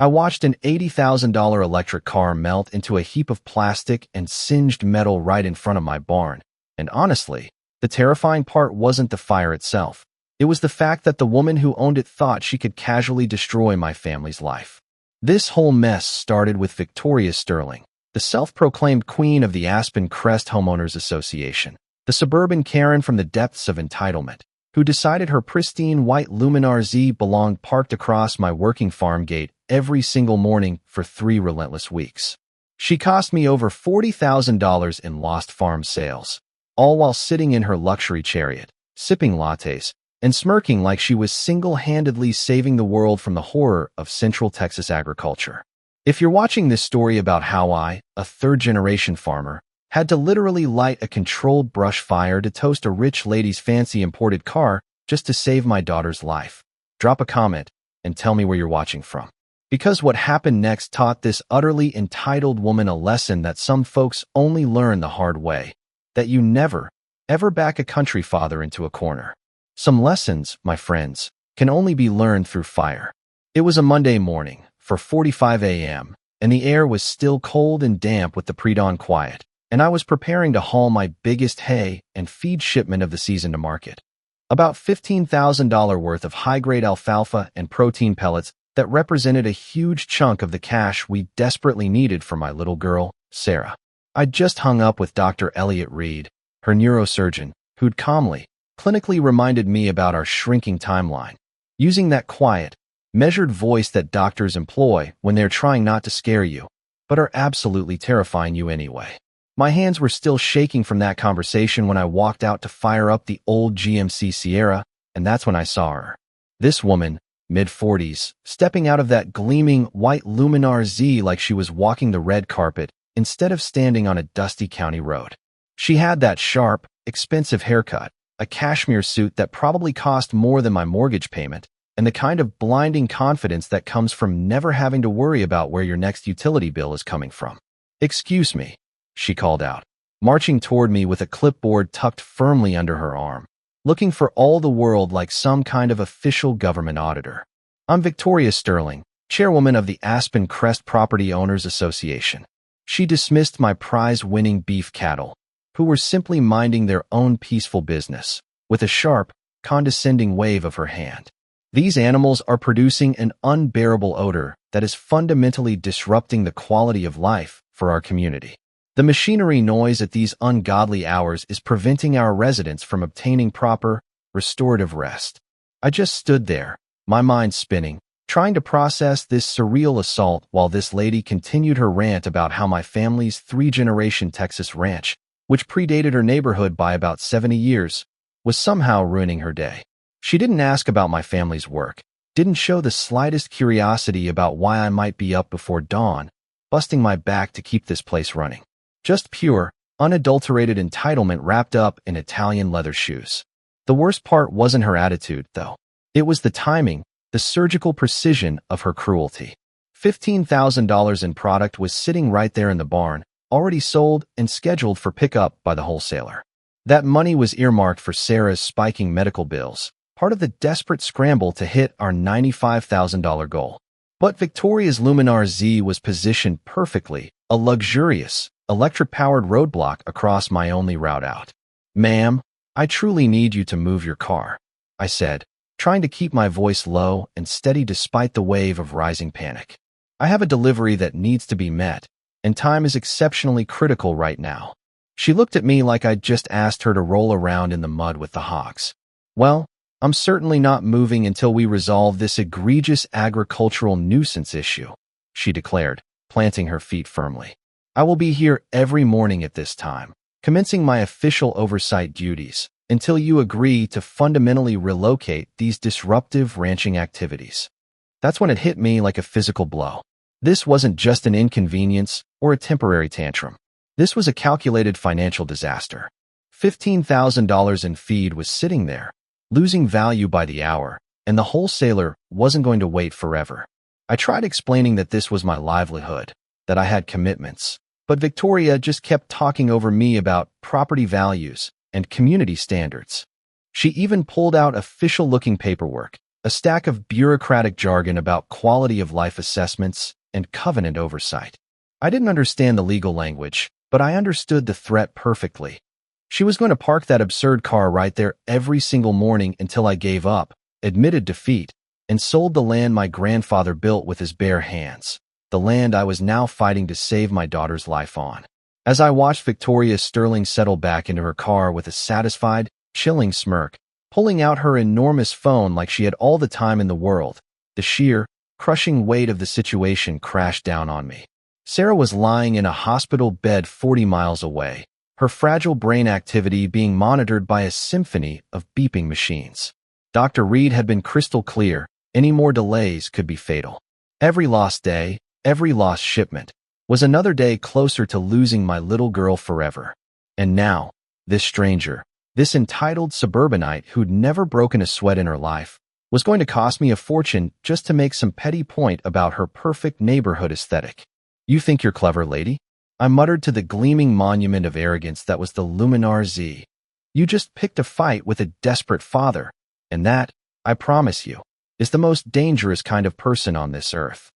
I watched an $80,000 electric car melt into a heap of plastic and singed metal right in front of my barn. And honestly, the terrifying part wasn't the fire itself. It was the fact that the woman who owned it thought she could casually destroy my family's life. This whole mess started with Victoria Sterling, the self-proclaimed queen of the Aspen Crest Homeowners Association, the suburban Karen from the depths of entitlement, who decided her pristine white Luminar Z belonged parked across my working farm gate every single morning for 3 relentless weeks. She cost me over $40,000 in lost farm sales, all while sitting in her luxury chariot, sipping lattes, and smirking like she was single-handedly saving the world from the horror of Central Texas agriculture. If you're watching this story about how I, a third-generation farmer, had to literally light a controlled brush fire to toast a rich lady's fancy imported car just to save my daughter's life, drop a comment and tell me where you're watching from. Because what happened next taught this utterly entitled woman a lesson that some folks only learn the hard way, that you never, ever back a country father into a corner. Some lessons, my friends, can only be learned through fire. It was a Monday morning, 4:45 a.m., and the air was still cold and damp with the pre-dawn quiet, and I was preparing to haul my biggest hay and feed shipment of the season to market. About $15,000 worth of high-grade alfalfa and protein pellets that represented a huge chunk of the cash we desperately needed for my little girl, Sarah. I'd just hung up with Dr. Elliot Reed, her neurosurgeon, who'd calmly, clinically reminded me about our shrinking timeline, using that quiet, measured voice that doctors employ when they're trying not to scare you, but are absolutely terrifying you anyway. My hands were still shaking from that conversation when I walked out to fire up the old GMC Sierra, and that's when I saw her. This woman, mid-40s, stepping out of that gleaming white Luminar Z like she was walking the red carpet instead of standing on a dusty county road. She had that sharp, expensive haircut, a cashmere suit that probably cost more than my mortgage payment, and the kind of blinding confidence that comes from never having to worry about where your next utility bill is coming from. "Excuse me," she called out, marching toward me with a clipboard tucked firmly under her arm, looking for all the world like some kind of official government auditor. "I'm Victoria Sterling, chairwoman of the Aspen Crest Property Owners Association." She dismissed my prize-winning beef cattle, who were simply minding their own peaceful business, with a sharp, condescending wave of her hand. "These animals are producing an unbearable odor that is fundamentally disrupting the quality of life for our community. The machinery noise at these ungodly hours is preventing our residents from obtaining proper, restorative rest." I just stood there, my mind spinning, trying to process this surreal assault while this lady continued her rant about how my family's 3-generation Texas ranch, which predated her neighborhood by about 70 years, was somehow ruining her day. She didn't ask about my family's work, didn't show the slightest curiosity about why I might be up before dawn, busting my back to keep this place running. Just pure, unadulterated entitlement wrapped up in Italian leather shoes. The worst part wasn't her attitude, though. It was the timing, the surgical precision of her cruelty. $15,000 in product was sitting right there in the barn, already sold and scheduled for pickup by the wholesaler. That money was earmarked for Sarah's spiking medical bills, part of the desperate scramble to hit our $95,000 goal. But Victoria's Luminar Z was positioned perfectly, a luxurious, electric-powered roadblock across my only route out. "Ma'am, I truly need you to move your car," I said, trying to keep my voice low and steady despite the wave of rising panic. "I have a delivery that needs to be met, and time is exceptionally critical right now." She looked at me like I'd just asked her to roll around in the mud with the hogs. "Well, I'm certainly not moving until we resolve this egregious agricultural nuisance issue," she declared, planting her feet firmly. "I will be here every morning at this time, commencing my official oversight duties, until you agree to fundamentally relocate these disruptive ranching activities." That's when it hit me like a physical blow. This wasn't just an inconvenience or a temporary tantrum. This was a calculated financial disaster. $15,000 in feed was sitting there, losing value by the hour, and the wholesaler wasn't going to wait forever. I tried explaining that this was my livelihood, that I had commitments, but Victoria just kept talking over me about property values and community standards. She even pulled out official-looking paperwork, a stack of bureaucratic jargon about quality of life assessments and covenant oversight. I didn't understand the legal language, but I understood the threat perfectly. She was going to park that absurd car right there every single morning until I gave up, admitted defeat, and sold the land my grandfather built with his bare hands, the land I was now fighting to save my daughter's life on. As I watched Victoria Sterling settle back into her car with a satisfied, chilling smirk, pulling out her enormous phone like she had all the time in the world, the sheer, crushing weight of the situation crashed down on me. Sarah was lying in a hospital bed 40 miles away, her fragile brain activity being monitored by a symphony of beeping machines. Dr. Reed had been crystal clear. Any more delays could be fatal. Every lost day, every lost shipment, was another day closer to losing my little girl forever. And now, this stranger, this entitled suburbanite who'd never broken a sweat in her life, was going to cost me a fortune just to make some petty point about her perfect neighborhood aesthetic. "You think you're clever, lady?" I muttered to the gleaming monument of arrogance that was the Luminar Z. "You just picked a fight with a desperate father, and that, I promise you, is the most dangerous kind of person on this earth."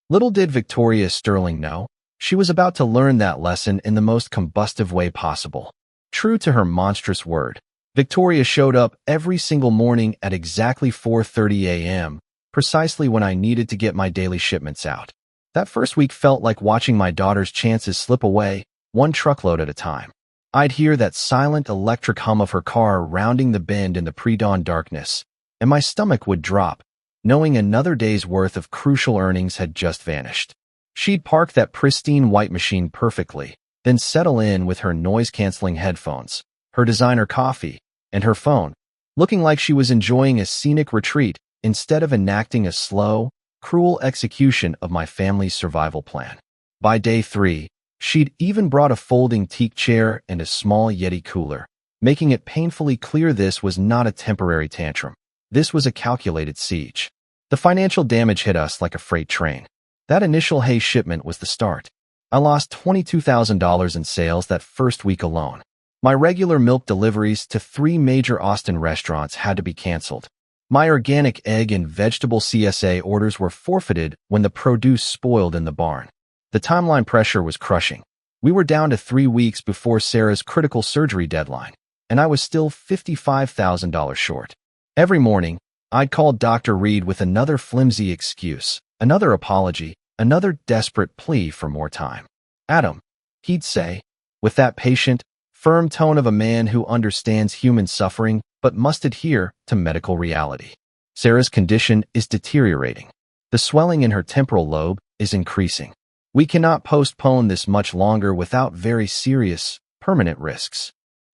Little did Victoria Sterling know, she was about to learn that lesson in the most combustive way possible. True to her monstrous word, Victoria showed up every single morning at exactly 4:30 a.m., precisely when I needed to get my daily shipments out. That first week felt like watching my daughter's chances slip away, one truckload at a time. I'd hear that silent electric hum of her car rounding the bend in the pre-dawn darkness, and my stomach would drop, knowing another day's worth of crucial earnings had just vanished. She'd park that pristine white machine perfectly, then settle in with her noise-canceling headphones, her designer coffee, and her phone, looking like she was enjoying a scenic retreat instead of enacting a slow, cruel execution of my family's survival plan. By day 3, she'd even brought a folding teak chair and a small Yeti cooler, making it painfully clear this was not a temporary tantrum. This was a calculated siege. The financial damage hit us like a freight train. That initial hay shipment was the start. I lost $22,000 in sales that first week alone. My regular milk deliveries to 3 major Austin restaurants had to be canceled. My organic egg and vegetable CSA orders were forfeited when the produce spoiled in the barn. The timeline pressure was crushing. We were down to 3 weeks before Sarah's critical surgery deadline, and I was still $55,000 short. Every morning, I'd call Dr. Reed with another flimsy excuse, another apology, another desperate plea for more time. "Adam," he'd say, with that patient, firm tone of a man who understands human suffering but must adhere to medical reality. "Sarah's condition is deteriorating. The swelling in her temporal lobe is increasing. We cannot postpone this much longer without very serious, permanent risks."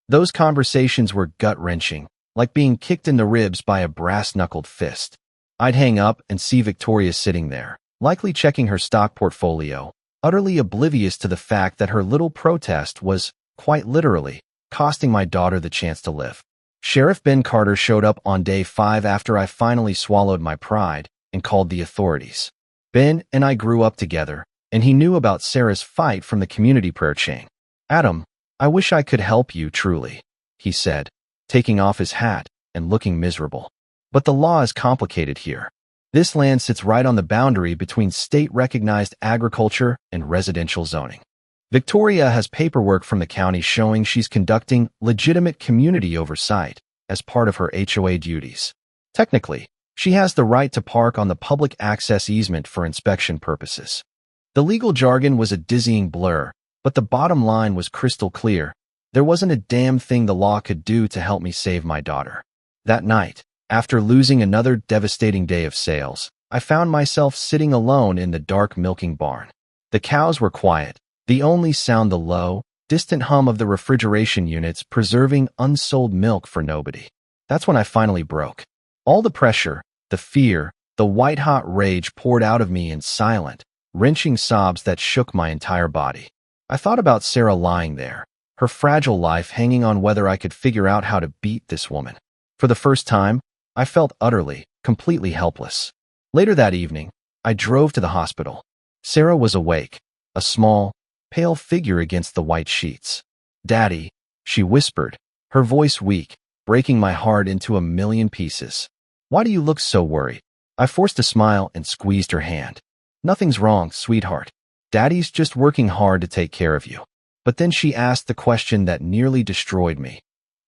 Those conversations were gut-wrenching, like being kicked in the ribs by a brass-knuckled fist. I'd hang up and see Victoria sitting there, likely checking her stock portfolio, utterly oblivious to the fact that her little protest was, quite literally, costing my daughter the chance to live. Sheriff Ben Carter showed up on day 5 after I finally swallowed my pride and called the authorities. Ben and I grew up together, and he knew about Sarah's fight from the community prayer chain. "Adam, I wish I could help you truly," he said, taking off his hat and looking miserable. "But the law is complicated here. This land sits right on the boundary between state-recognized agriculture and residential zoning. Victoria has paperwork from the county showing she's conducting legitimate community oversight as part of her HOA duties. Technically, she has the right to park on the public access easement for inspection purposes." The legal jargon was a dizzying blur, but the bottom line was crystal clear. There wasn't a damn thing the law could do to help me save my daughter. That night, after losing another devastating day of sales, I found myself sitting alone in the dark milking barn. The cows were quiet, the only sound the low, distant hum of the refrigeration units preserving unsold milk for nobody. That's when I finally broke. All the pressure, the fear, the white-hot rage poured out of me in silent, wrenching sobs that shook my entire body. I thought about Sarah lying there, her fragile life hanging on whether I could figure out how to beat this woman. For the first time, I felt utterly, completely helpless. Later that evening, I drove to the hospital. Sarah was awake, a small, pale figure against the white sheets. "Daddy," she whispered, her voice weak, breaking my heart into a million pieces. Why do you look so worried? I forced a smile and squeezed her hand. Nothing's wrong, sweetheart. Daddy's just working hard to take care of you. But then she asked the question that nearly destroyed me.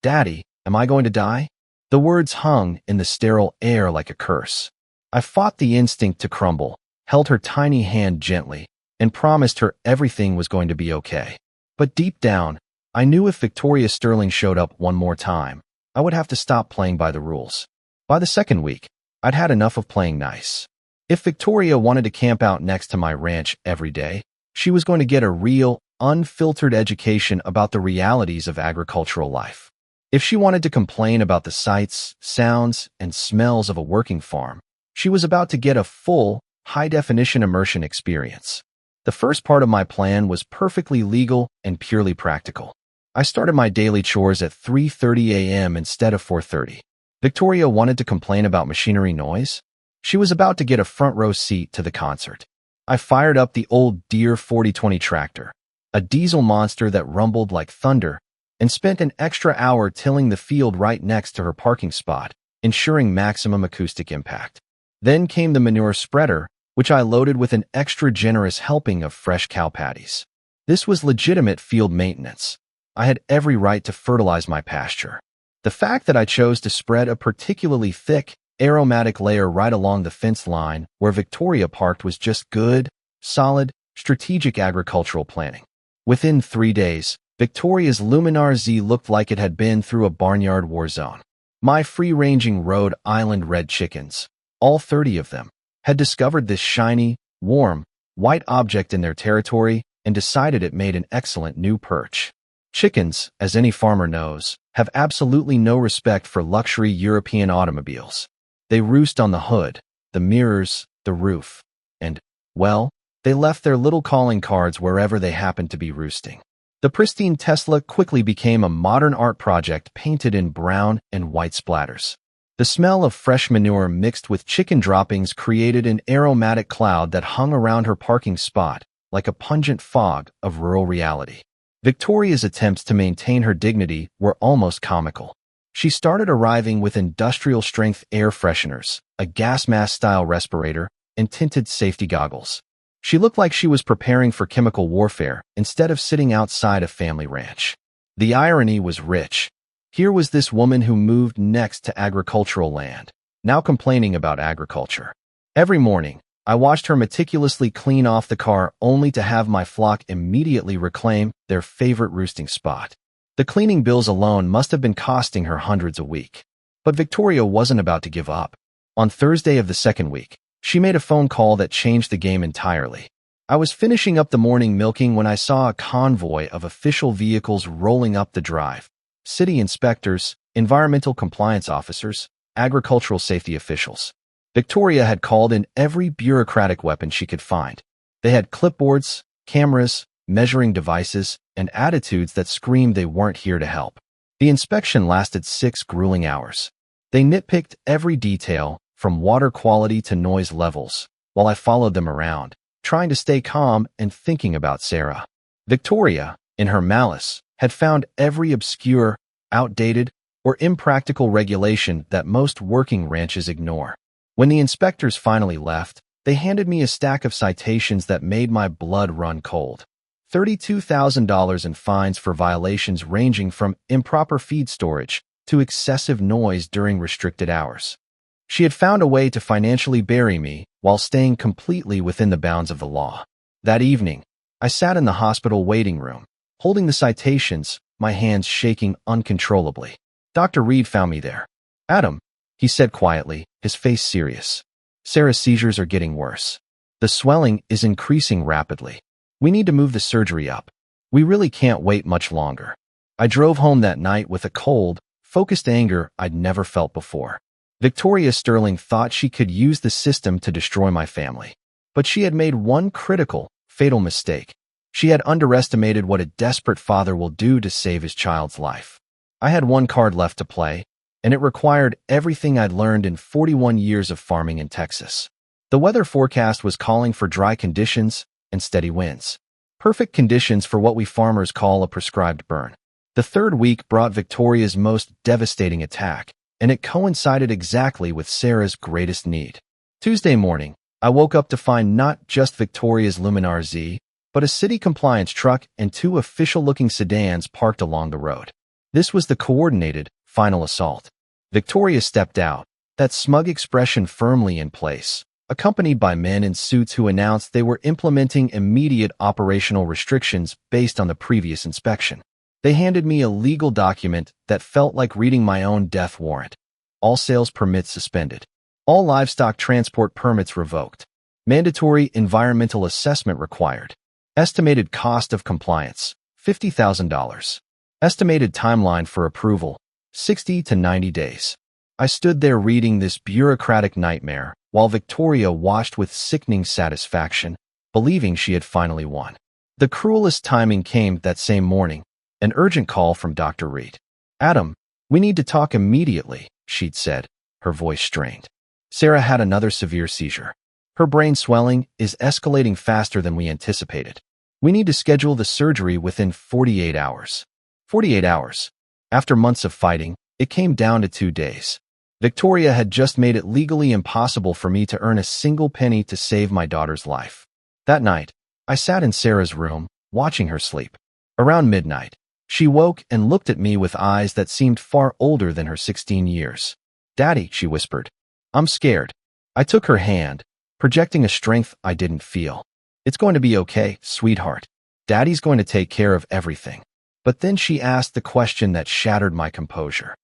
Daddy, am I going to die? The words hung in the sterile air like a curse. I fought the instinct to crumble, held her tiny hand gently, and promised her everything was going to be okay. But deep down, I knew if Victoria Sterling showed up one more time, I would have to stop playing by the rules. By the second week, I'd had enough of playing nice. If Victoria wanted to camp out next to my ranch every day, she was going to get a real, unfiltered education about the realities of agricultural life. If she wanted to complain about the sights, sounds, and smells of a working farm, she was about to get a full, high-definition immersion experience. The first part of my plan was perfectly legal and purely practical. I started my daily chores at 3:30 a.m. instead of 4:30. Victoria wanted to complain about machinery noise. She was about to get a front-row seat to the concert. I fired up the old Deere 4020 tractor, a diesel monster that rumbled like thunder, and spent an extra hour tilling the field right next to her parking spot, ensuring maximum acoustic impact. Then came the manure spreader, which I loaded with an extra generous helping of fresh cow patties. This was legitimate field maintenance. I had every right to fertilize my pasture. The fact that I chose to spread a particularly thick, aromatic layer right along the fence line where Victoria parked was just good, solid, strategic agricultural planning. Within 3 days, Victoria's Luminar Z looked like it had been through a barnyard war zone. My free-ranging Rhode Island red chickens, all 30 of them, had discovered this shiny, warm, white object in their territory and decided it made an excellent new perch. Chickens, as any farmer knows, have absolutely no respect for luxury European automobiles. They roost on the hood, the mirrors, the roof, and, well, they left their little calling cards wherever they happened to be roosting. The pristine Tesla quickly became a modern art project painted in brown and white splatters. The smell of fresh manure mixed with chicken droppings created an aromatic cloud that hung around her parking spot, like a pungent fog of rural reality. Victoria's attempts to maintain her dignity were almost comical. She started arriving with industrial-strength air fresheners, a gas mask-style respirator, and tinted safety goggles. She looked like she was preparing for chemical warfare instead of sitting outside a family ranch. The irony was rich. Here was this woman who moved next to agricultural land, now complaining about agriculture. Every morning, I watched her meticulously clean off the car only to have my flock immediately reclaim their favorite roosting spot. The cleaning bills alone must have been costing her hundreds a week. But Victoria wasn't about to give up. On Thursday of the second week, she made a phone call that changed the game entirely. I was finishing up the morning milking when I saw a convoy of official vehicles rolling up the drive. City inspectors, environmental compliance officers, agricultural safety officials. Victoria had called in every bureaucratic weapon she could find. They had clipboards, cameras, measuring devices, and attitudes that screamed they weren't here to help. The inspection lasted 6 grueling hours. They nitpicked every detail, from water quality to noise levels, while I followed them around, trying to stay calm and thinking about Sarah. Victoria, in her malice, had found every obscure, outdated, or impractical regulation that most working ranches ignore. When the inspectors finally left, they handed me a stack of citations that made my blood run cold. $32,000 in fines for violations ranging from improper feed storage to excessive noise during restricted hours. She had found a way to financially bury me while staying completely within the bounds of the law. That evening, I sat in the hospital waiting room, holding the citations, my hands shaking uncontrollably. Dr. Reed found me there. "Adam," he said quietly, his face serious. "Sarah's seizures are getting worse. The swelling is increasing rapidly. We need to move the surgery up. We really can't wait much longer." I drove home that night with a cold, focused anger I'd never felt before. Victoria Sterling thought she could use the system to destroy my family. But she had made one critical, fatal mistake. She had underestimated what a desperate father will do to save his child's life. I had one card left to play, and it required everything I'd learned in 41 years of farming in Texas. The weather forecast was calling for dry conditions and steady winds. Perfect conditions for what we farmers call a prescribed burn. The third week brought Victoria's most devastating attack, and it coincided exactly with Sarah's greatest need. Tuesday morning, I woke up to find not just Victoria's Luminar Z, but a city compliance truck and two official-looking sedans parked along the road. This was the coordinated, final assault. Victoria stepped out, that smug expression firmly in place, accompanied by men in suits who announced they were implementing immediate operational restrictions based on the previous inspection. They handed me a legal document that felt like reading my own death warrant. All sales permits suspended. All livestock transport permits revoked. Mandatory environmental assessment required. Estimated cost of compliance, $50,000. Estimated timeline for approval, 60 to 90 days. I stood there reading this bureaucratic nightmare while Victoria watched with sickening satisfaction, believing she had finally won. The cruelest timing came that same morning, an urgent call from Dr. Reed. "Adam, we need to talk immediately," she'd said, her voice strained. Sarah had another severe seizure. Her brain swelling is escalating faster than we anticipated. We need to schedule the surgery within 48 hours. 48 hours. After months of fighting, it came down to 2 days. Victoria had just made it legally impossible for me to earn a single penny to save my daughter's life. That night, I sat in Sarah's room, watching her sleep. Around midnight, she woke and looked at me with eyes that seemed far older than her 16 years. "Daddy," she whispered. "I'm scared." I took her hand, projecting a strength I didn't feel. "It's going to be okay, sweetheart. Daddy's going to take care of everything." But then she asked the question that shattered my composure.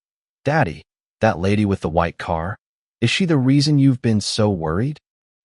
"Daddy, that lady with the white car, is she the reason you've been so worried?"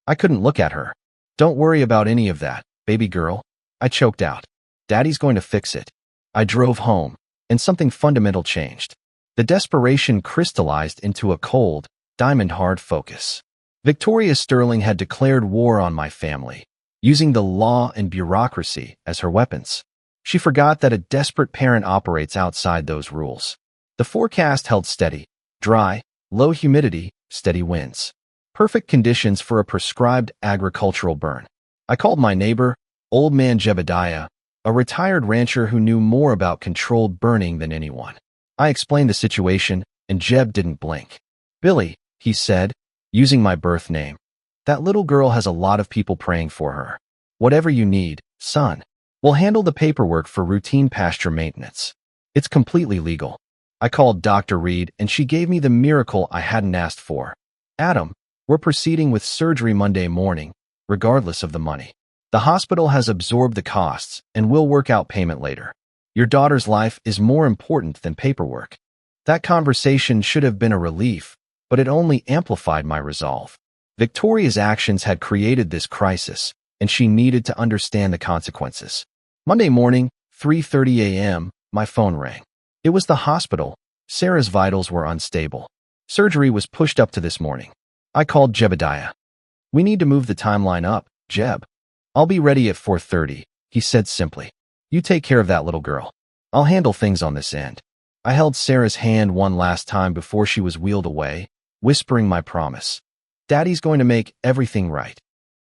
I couldn't look at her. "Don't worry about any of that, baby girl," I choked out. "Daddy's going to fix it." I drove home, and something fundamental changed. The desperation crystallized into a cold, diamond-hard focus. Victoria Sterling had declared war on my family, using the law and bureaucracy as her weapons. She forgot that a desperate parent operates outside those rules. The forecast held steady, dry, low humidity, steady winds. Perfect conditions for a prescribed agricultural burn. I called my neighbor, Old Man Jebediah, a retired rancher who knew more about controlled burning than anyone. I explained the situation, and Jeb didn't blink. "Billy," he said, using my birth name, "that little girl has a lot of people praying for her. Whatever you need, son. We'll handle the paperwork for routine pasture maintenance. It's completely legal." I called Dr. Reed, and she gave me the miracle I hadn't asked for. "Adam, we're proceeding with surgery Monday morning, regardless of the money. The hospital has absorbed the costs, and we'll work out payment later. Your daughter's life is more important than paperwork." That conversation should have been a relief, but it only amplified my resolve. Victoria's actions had created this crisis, and she needed to understand the consequences. Monday morning, 3:30 a.m., my phone rang. It was the hospital. Sarah's vitals were unstable. Surgery was pushed up to this morning. I called Jebediah. "We need to move the timeline up, Jeb." "I'll be ready at 4:30, he said simply. "You take care of that little girl. I'll handle things on this end." I held Sarah's hand one last time before she was wheeled away, whispering my promise. "Daddy's going to make everything right."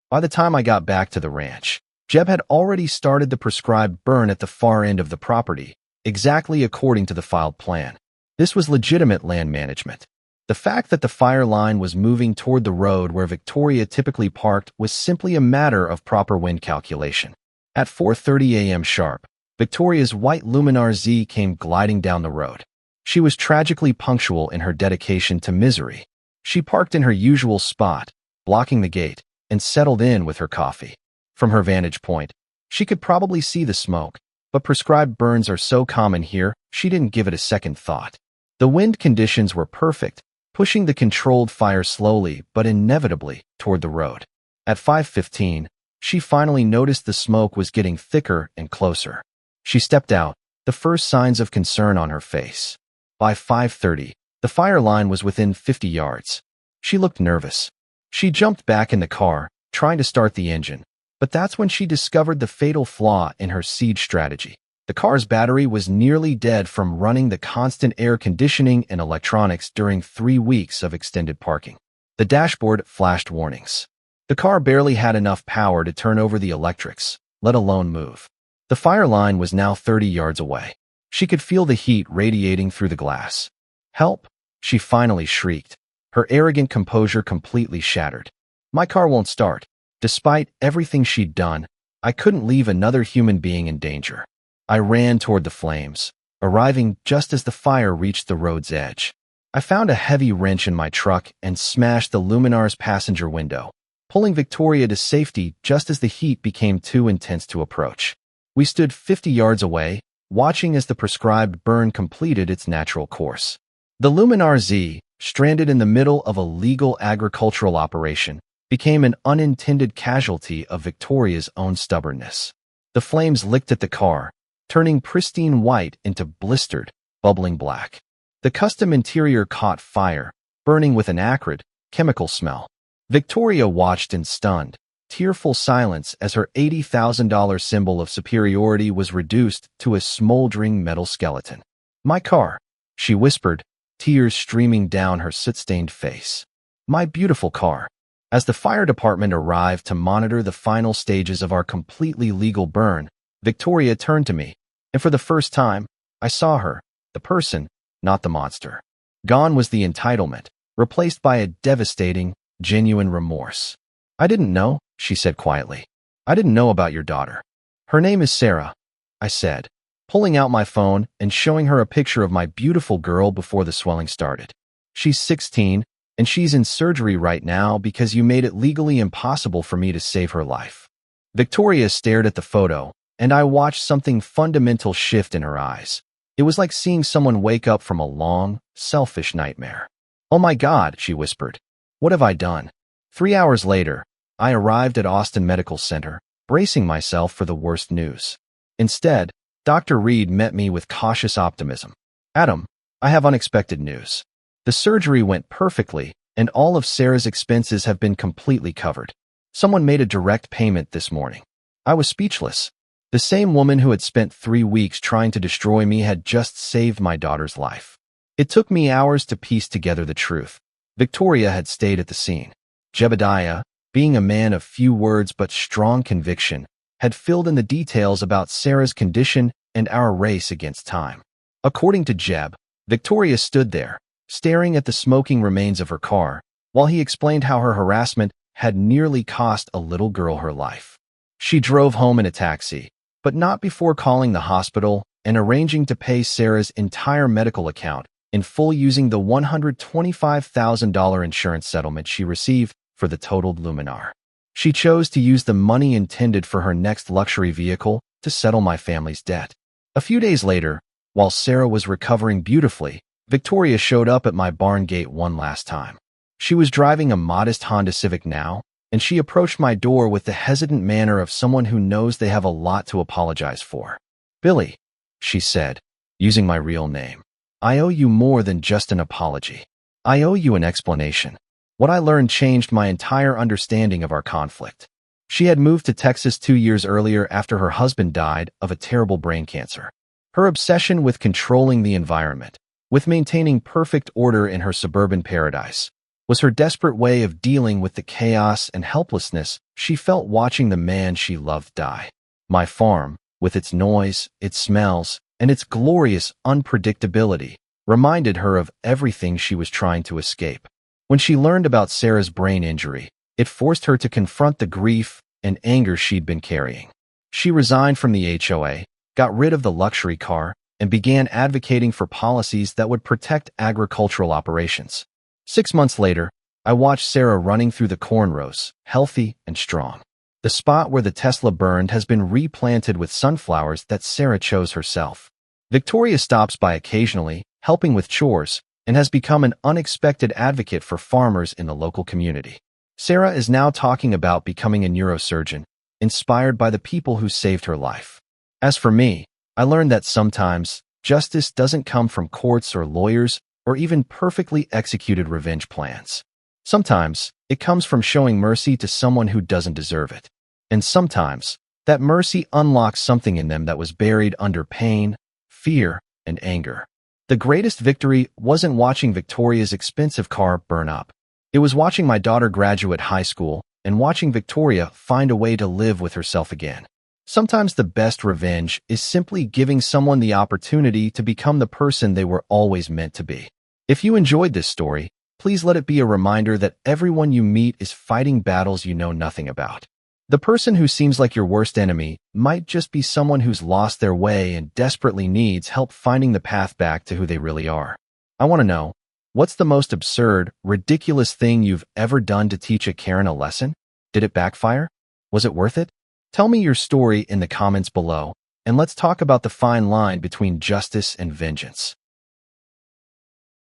By the time I got back to the ranch, Jeb had already started the prescribed burn at the far end of the property, exactly according to the filed plan. This was legitimate land management. The fact that the fire line was moving toward the road where Victoria typically parked was simply a matter of proper wind calculation. At 4:30 a.m. sharp, Victoria's white Luminar Z came gliding down the road. She was tragically punctual in her dedication to misery. She parked in her usual spot, blocking the gate, and settled in with her coffee. From her vantage point, she could probably see the smoke, but prescribed burns are so common here, she didn't give it a second thought. The wind conditions were perfect, pushing the controlled fire slowly but inevitably toward the road. At 5:15, she finally noticed the smoke was getting thicker and closer. She stepped out, the first signs of concern on her face. By 5:30, the fire line was within 50 yards. She looked nervous. She jumped back in the car, trying to start the engine, but that's when she discovered the fatal flaw in her siege strategy. The car's battery was nearly dead from running the constant air conditioning and electronics during 3 weeks of extended parking. The dashboard flashed warnings. The car barely had enough power to turn over the electrics, let alone move. The fire line was now 30 yards away. She could feel the heat radiating through the glass. "Help!" she finally shrieked, her arrogant composure completely shattered. My car won't start. Despite everything she'd done, I couldn't leave another human being in danger. I ran toward the flames, arriving just as the fire reached the road's edge. I found a heavy wrench in my truck and smashed the Luminar's passenger window, pulling Victoria to safety just as the heat became too intense to approach. We stood 50 yards away, watching as the prescribed burn completed its natural course. The Luminar Z, stranded in the middle of a legal agricultural operation, became an unintended casualty of Victoria's own stubbornness. The flames licked at the car, turning pristine white into blistered, bubbling black. The custom interior caught fire, burning with an acrid, chemical smell. Victoria watched in stunned, tearful silence as her $80,000 symbol of superiority was reduced to a smoldering metal skeleton. "My car," she whispered, tears streaming down her soot-stained face. "My beautiful car." As the fire department arrived to monitor the final stages of our completely legal burn, Victoria turned to me, and for the first time, I saw her, the person, not the monster. Gone was the entitlement, replaced by a devastating, genuine remorse. "I didn't know," she said quietly. "I didn't know about your daughter." "Her name is Sarah," I said, pulling out my phone and showing her a picture of my beautiful girl before the swelling started. "She's 16, and she's in surgery right now because you made it legally impossible for me to save her life." Victoria stared at the photo, and I watched something fundamental shift in her eyes. It was like seeing someone wake up from a long, selfish nightmare. "Oh my God," she whispered. "What have I done?" 3 hours later, I arrived at Austin Medical Center, bracing myself for the worst news. Instead, Dr. Reed met me with cautious optimism. "Adam, I have unexpected news. The surgery went perfectly, and all of Sarah's expenses have been completely covered. Someone made a direct payment this morning." I was speechless. The same woman who had spent 3 weeks trying to destroy me had just saved my daughter's life. It took me hours to piece together the truth. Victoria had stayed at the scene. Jebediah, being a man of few words but strong conviction, had filled in the details about Sarah's condition and our race against time. According to Jeb, Victoria stood there, staring at the smoking remains of her car, while he explained how her harassment had nearly cost a little girl her life. She drove home in a taxi, but not before calling the hospital and arranging to pay Sarah's entire medical account in full using the $125,000 insurance settlement she received for the totaled Luminar. She chose to use the money intended for her next luxury vehicle to settle my family's debt. A few days later, while Sarah was recovering beautifully, Victoria showed up at my barn gate one last time. She was driving a modest Honda Civic now, and she approached my door with the hesitant manner of someone who knows they have a lot to apologize for. "Billy," she said, using my real name, "I owe you more than just an apology. I owe you an explanation." What I learned changed my entire understanding of our conflict. She had moved to Texas 2 years earlier after her husband died of a terrible brain cancer. Her obsession with controlling the environment, with maintaining perfect order in her suburban paradise, was her desperate way of dealing with the chaos and helplessness she felt watching the man she loved die. My farm, with its noise, its smells, and its glorious unpredictability, reminded her of everything she was trying to escape. When she learned about Sarah's brain injury, it forced her to confront the grief and anger she'd been carrying. She resigned from the HOA, got rid of the luxury car, and began advocating for policies that would protect agricultural operations. 6 months later, I watched Sarah running through the corn rows, healthy and strong. The spot where the Tesla burned has been replanted with sunflowers that Sarah chose herself. Victoria stops by occasionally, helping with chores, and has become an unexpected advocate for farmers in the local community. Sarah is now talking about becoming a neurosurgeon, inspired by the people who saved her life. As for me, I learned that sometimes justice doesn't come from courts or lawyers or even perfectly executed revenge plans. Sometimes it comes from showing mercy to someone who doesn't deserve it. And sometimes that mercy unlocks something in them that was buried under pain, fear, and anger. The greatest victory wasn't watching Victoria's expensive car burn up. It was watching my daughter graduate high school and watching Victoria find a way to live with herself again. Sometimes the best revenge is simply giving someone the opportunity to become the person they were always meant to be. If you enjoyed this story, please let it be a reminder that everyone you meet is fighting battles you know nothing about. The person who seems like your worst enemy might just be someone who's lost their way and desperately needs help finding the path back to who they really are. I want to know, what's the most absurd, ridiculous thing you've ever done to teach a Karen a lesson? Did it backfire? Was it worth it? Tell me your story in the comments below, and let's talk about the fine line between justice and vengeance.